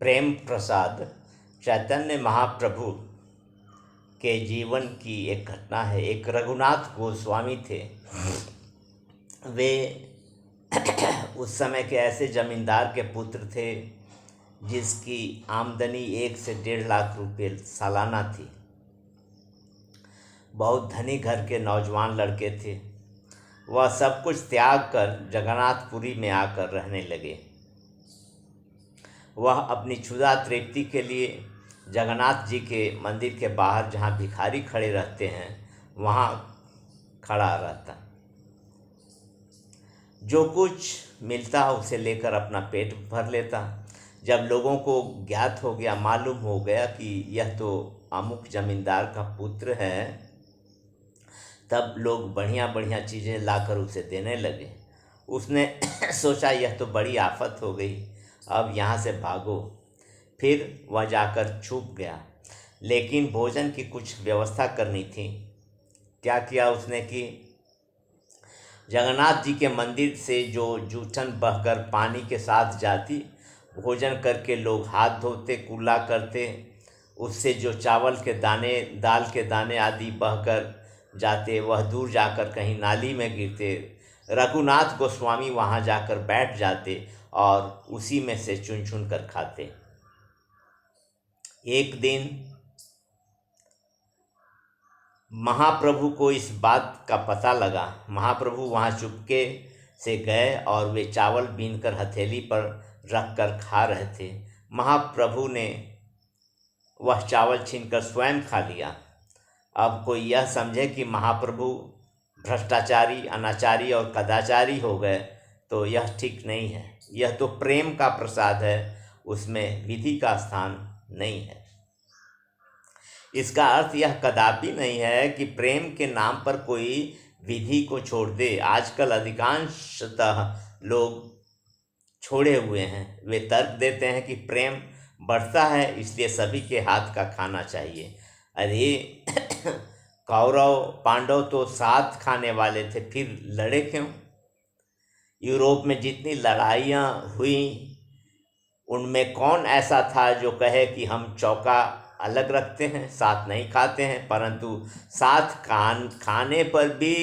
प्रेम प्रसाद चैतन्य महाप्रभु के जीवन की एक घटना है। एक रघुनाथ गोस्वामी थे। वे उस समय के ऐसे जमींदार के पुत्र थे जिसकी आमदनी 1 से 1.5 लाख रुपये सालाना थी। बहुत धनी घर के नौजवान लड़के थे। वह सब कुछ त्याग कर जगन्नाथपुरी में आकर रहने लगे। वह अपनी क्षुधा तृप्ति के लिए जगन्नाथ जी के मंदिर के बाहर जहाँ भिखारी खड़े रहते हैं वहाँ खड़ा रहता। जो कुछ मिलता उसे लेकर अपना पेट भर लेता। जब लोगों को ज्ञात हो गया, मालूम हो गया कि यह तो अमुक जमींदार का पुत्र है, तब लोग बढ़िया बढ़िया चीज़ें लाकर उसे देने लगे। उसने सोचा यह तो बड़ी आफत हो गई, अब यहाँ से भागो। फिर वह जाकर छुप गया, लेकिन भोजन की कुछ व्यवस्था करनी थी। क्या किया उसने कि जगन्नाथ जी के मंदिर से जो जूठन बहकर पानी के साथ जाती, भोजन करके लोग हाथ धोते, कुल्ला करते, उससे जो चावल के दाने, दाल के दाने आदि बहकर जाते वह दूर जाकर कहीं नाली में गिरते। रघुनाथ गोस्वामी वहाँ जाकर बैठ जाते और उसी में से चुन चुन कर खाते। एक दिन महाप्रभु को इस बात का पता लगा। महाप्रभु वहाँ चुपके से गए और वे चावल बीनकर हथेली पर रख कर खा रहे थे। महाप्रभु ने वह चावल छीनकर स्वयं खा लिया। अब कोई यह समझे कि महाप्रभु भ्रष्टाचारी, अनाचारी और कदाचारी हो गए तो यह ठीक नहीं है। यह तो प्रेम का प्रसाद है, उसमें विधि का स्थान नहीं है। इसका अर्थ यह कदापि नहीं है कि प्रेम के नाम पर कोई विधि को छोड़ दे। आजकल अधिकांशतः लोग छोड़े हुए हैं। वे तर्क देते हैं कि प्रेम बढ़ता है इसलिए सभी के हाथ का खाना चाहिए। अरे कौरव पांडव तो साथ खाने वाले थे, फिर लड़े क्यों? यूरोप में जितनी लड़ाइयाँ हुई उनमें कौन ऐसा था जो कहे कि हम चौका अलग रखते हैं, साथ नहीं खाते हैं, परंतु साथ खाने पर भी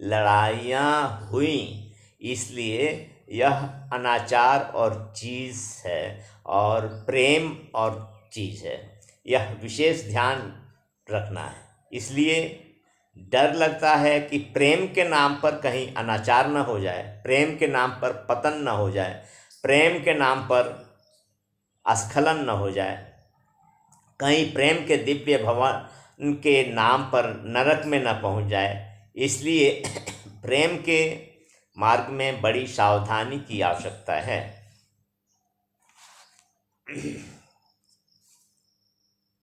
लड़ाइयाँ हुई। इसलिए यह अनाचार और चीज़ है और प्रेम और चीज़ है। यह विशेष ध्यान रखना है। इसलिए डर लगता है कि प्रेम के नाम पर कहीं अनाचार न हो जाए, प्रेम के नाम पर पतन न हो जाए, प्रेम के नाम पर अस्खलन न हो जाए, कहीं प्रेम के दिव्य भवन के नाम पर नरक में न पहुंच जाए। इसलिए प्रेम के मार्ग में बड़ी सावधानी की आवश्यकता है।